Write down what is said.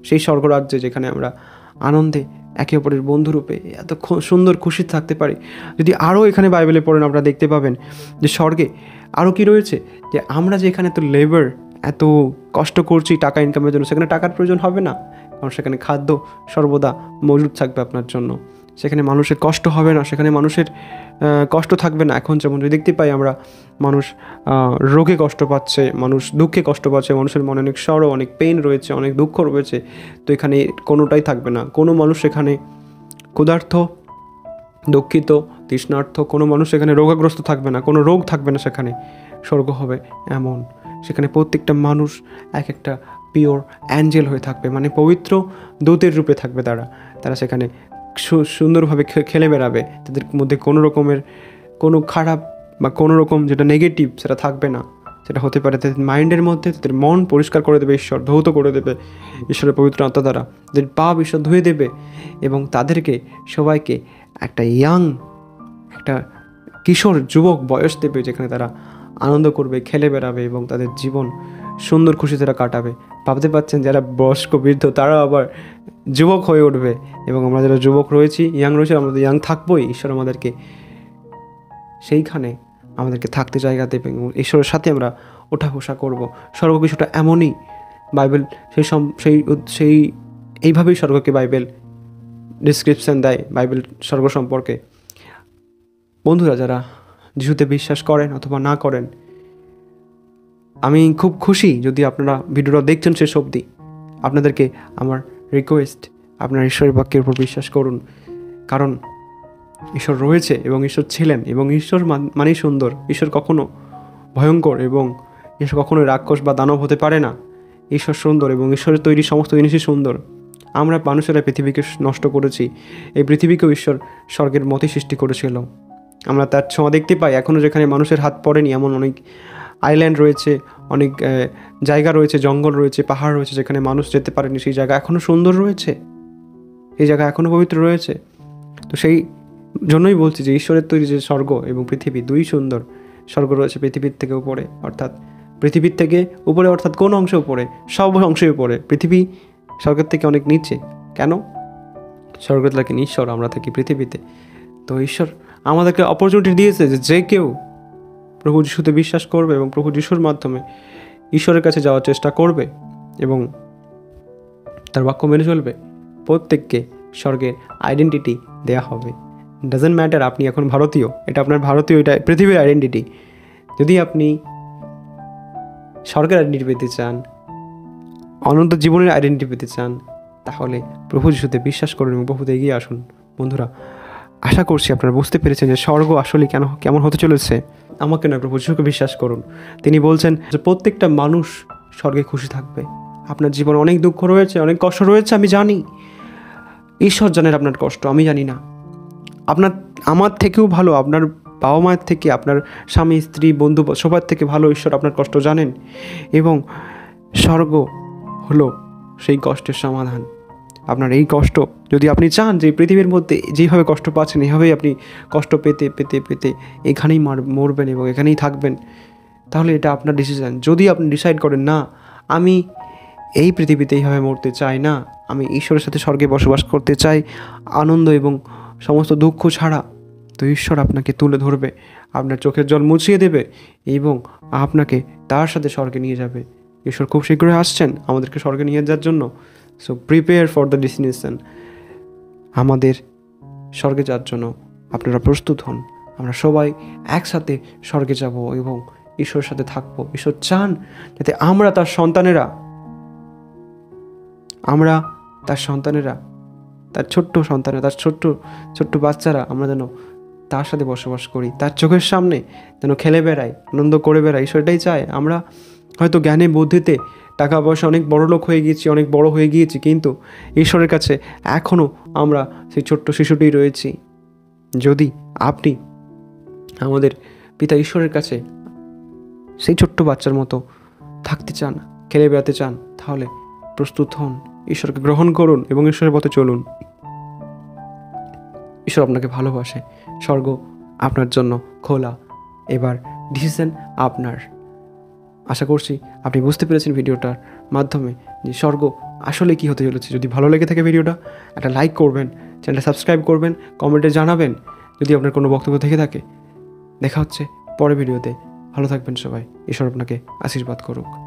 সেই স্বর্গরাজ্যে যেখানে আমরা আনন্দে একে অপরের বন্ধুরূপে এত সুন্দর খুশি থাকতে পারি। যদি আরও এখানে বাইবেলে পড়েন আপনারা দেখতে পাবেন যে স্বর্গে আরও কী রয়েছে, যে আমরা যে এখানে এত লেবার এত কষ্ট করছি টাকা ইনকামের জন্য, সেখানে টাকার প্রয়োজন হবে না, কারণ সেখানে খাদ্য সর্বদা মজুদ থাকবে আপনার জন্য। সেখানে মানুষের কষ্ট হবে না, সেখানে মানুষের কষ্ট থাকবে না। এখন যেমন দেখতে পাই আমরা মানুষ রোগে কষ্ট পাচ্ছে, মানুষ দুঃখে কষ্ট পাচ্ছে, মানুষের মনে অনেক সরো, অনেক পেইন রয়েছে, অনেক দুঃখ রয়েছে। তো এখানে কোনোটাই থাকবে না। কোনো মানুষ এখানে ক্ষুধার্ত, দুঃখিত, তৃষ্ণার্থ কোনো মানুষ এখানে রোগাগ্রস্ত থাকবে না, কোনো রোগ থাকবে না। সেখানে স্বর্গ হবে এমন, সেখানে প্রত্যেকটা মানুষ এক একটা পিওর অ্যাঞ্জেল হয়ে থাকবে, মানে পবিত্র দূতের রূপে থাকবে তারা সেখানে সুন্দরভাবে খেলে বেড়াবে। তাদের মধ্যে কোনো রকমের কোনো খারাপ বা কোনো রকম যেটা নেগেটিভ সেটা থাকবে না। সেটা হতে পারে তাদের মাইন্ডের মধ্যে, তাদের মন পরিষ্কার করে দেবে ঈশ্বর, ধৌত করে দেবে ঈশ্বরের পবিত্র আত্মা দ্বারা, তাদের পাপ ঈশ্বর ধুয়ে দেবে এবং তাদেরকে সবাইকে একটা একটা কিশোর যুবক বয়স দেবে, যেখানে তারা আনন্দ করবে, খেলে বেড়াবে এবং তাদের জীবন সুন্দর খুশি তারা কাটাবে। ভাবতে পারছেন যারা বয়স্ক বৃদ্ধ তারা আবার যুবক হয়ে উঠবে, এবং আমরা যারা যুবক রয়েছি, ইয়াং রয়েছি, আমরা তো ইয়াং থাকবোই। ঈশ্বর আমাদেরকে সেইখানে আমাদেরকে থাকতে জায়গা দেবে এবং ঈশ্বরের সাথে আমরা ওঠা বসা করবো। স্বর্গ কিছুটা এমনই, বাইবেল সেই এইভাবেই স্বর্গকে বাইবেল ডিসক্রিপশান দেয়, বাইবেল স্বর্গ সম্পর্কে। বন্ধুরা, যারা যিশুতে বিশ্বাস করেন অথবা না করেন, আমি খুব খুশি যদি আপনারা ভিডিওটা দেখছেন শেষ অবধি। আপনাদেরকে আমার রিকোয়েস্ট, আপনারা ঈশ্বরের বাক্যের উপর বিশ্বাস করুন, কারণ ঈশ্বর রয়েছে এবং ঈশ্বর ছিলেন, এবং ঈশ্বর মানেই সুন্দর। ঈশ্বর কখনো ভয়ঙ্কর এবং ঈশ্বর কখনো রাক্ষস বা দানব হতে পারে না। ঈশ্বর সুন্দর এবং ঈশ্বরের তৈরি সমস্ত জিনিসই সুন্দর। আমরা মানুষেরা পৃথিবীকে নষ্ট করেছি, এই পৃথিবীকেও ঈশ্বর স্বর্গের মতই সৃষ্টি করেছিল। আমরা তার ছোঁয়া দেখতে পাই এখনও, যেখানে মানুষের হাত পড়েনি এমন অনেক আইল্যান্ড রয়েছে, অনেক জায়গা রয়েছে, জঙ্গল রয়েছে, পাহাড় রয়েছে, যেখানে মানুষ যেতে পারেনি। সেই জায়গা এখনও সুন্দর রয়েছে, এই জায়গা এখনও পবিত্র রয়েছে। তো সেই জন্যই বলছি যে ঈশ্বরের তৈরি যে স্বর্গ এবং পৃথিবী দুই সুন্দর। স্বর্গ রয়েছে পৃথিবীর থেকে উপরে, অর্থাৎ পৃথিবীর থেকে উপরে, অর্থাৎ কোন অংশ উপরে? সব অংশে উপরে। পৃথিবী স্বর্গের থেকে অনেক নিচে। কেন? স্বর্গে থাকেন ঈশ্বর, আমরা থাকি পৃথিবীতে। তো ঈশ্বর আমাদেরকে অপরচুনিটি দিয়েছে যে কেউ প্রভু যিশুতে বিশ্বাস করবে এবং প্রভু যিশুর মাধ্যমে ঈশ্বরের কাছে যাওয়ার চেষ্টা করবে এবং তার বাক্য মেনে চলবে, প্রত্যেককে স্বর্গের আইডেন্টিটি দেয়া হবে। ডাজেন্ট ম্যাটার আপনি এখন ভারতীয়, এটা আপনার ভারতীয়, এটা পৃথিবীর আইডেন্টিটি। যদি আপনি স্বর্গের আইডেন্টিটি পেতে চান, অনন্ত জীবনের আইডেন্টিটি পেতে চান, তাহলে প্রভু যিশুতে বিশ্বাস করুন এবং প্রভুতে এগিয়ে আসুন। বন্ধুরা, আশা করছি আপনারা বুঝতে পেরেছেন যে স্বর্গ আসলে কেমন হতে চলেছে। আমাকে নয়, প্রভু যিশুকে বিশ্বাস করুন। তিনি বলছেন যে প্রত্যেকটা মানুষ স্বর্গে খুশি থাকবে। আপনার জীবনে অনেক দুঃখ রয়েছে, অনেক কষ্ট রয়েছে, আমি জানি। ঈশ্বর জানেন আপনার কষ্ট, আমি জানি না। আমার থেকেও ভালো, আপনার বাবা মায়ের থেকে, আপনার স্বামী স্ত্রী বন্ধু সবার থেকে ভালো ঈশ্বর আপনার কষ্ট জানেন, এবং স্বর্গ হলো সেই কষ্টের সমাধান। আপনার এই কষ্ট যদি আপনি চান যে পৃথিবীর মধ্যে যেভাবে কষ্ট পাচ্ছেন এভাবেই আপনি কষ্ট পেতে পেতে পেতে এখানেই মরবেন এবং এখানেই থাকবেন, তাহলে এটা আপনার ডিসিশন। যদি আপনি ডিসাইড করেন না, আমি এই পৃথিবীতে এইভাবে মরতে চাই না, আমি ঈশ্বরের সাথে স্বর্গে বসবাস করতে চাই আনন্দ এবং সমস্ত দুঃখ ছাড়া, তো ঈশ্বর আপনাকে তুলে ধরবে, আপনার চোখের জল মুছিয়ে দেবে এবং আপনাকে তার সাথে স্বর্গে নিয়ে যাবে। ঈশ্বর খুব শীঘ্রই আসছেন আমাদেরকে স্বর্গে নিয়ে যাওয়ার জন্য। So prepare for the destination. আমাদের স্বর্গে যাওয়ার জন্য আপনারা প্রস্তুত হন। আমরা সবাই একসাথে স্বর্গে যাব এবং ঈশ্বরের সাথে থাকবো। ঈশ্বর চান যাতে আমরা তার সন্তানেরা, তার ছোট্ট সন্তানেরা, তার ছোট্ট বাচ্চারা, আমরা যেন তার সাথে বসবাস করি, তার চোখের সামনে যেন খেলে বেড়াই, আনন্দ করে বেড়াই। ঈশ্বর এটাই চায়। আমরা হয়তো জ্ঞানে বুদ্ধিতে টাকা পয়সা অনেক বড় লোক হয়ে গিয়েছি, অনেক বড় হয়ে গিয়েছি, কিন্তু ঈশ্বরের কাছে এখনও আমরা সেই ছোট্ট শিশুটিই রয়েছি। যদি আপনি আমাদের পিতা ঈশ্বরের কাছে সেই ছোট্ট বাচ্চার মতো থাকতে চান, খেলে বেড়াতে চান, তাহলে প্রস্তুত হন, ঈশ্বরকে গ্রহণ করুন এবং ঈশ্বরের পথে চলুন। ঈশ্বর আপনাকে ভালোবাসে, স্বর্গ আপনার জন্য খোলা। এবার ডিসিশন আপনার। আশা করছি আপনি বুঝতে পেরেছেন ভিডিওটার মাধ্যমে যে স্বর্গ আসলে কী হতে চলেছে। যদি ভালো লেগে থাকে ভিডিওটা একটা লাইক করবেন, চ্যানেলটা সাবস্ক্রাইব করবেন, কমেন্টে জানাবেন যদি আপনার কোনো বক্তব্য থেকে থাকে। দেখা হচ্ছে পরের ভিডিওতে। ভালো থাকবেন সবাই, ঈশ্বর আপনাকে আশীর্বাদ করুক।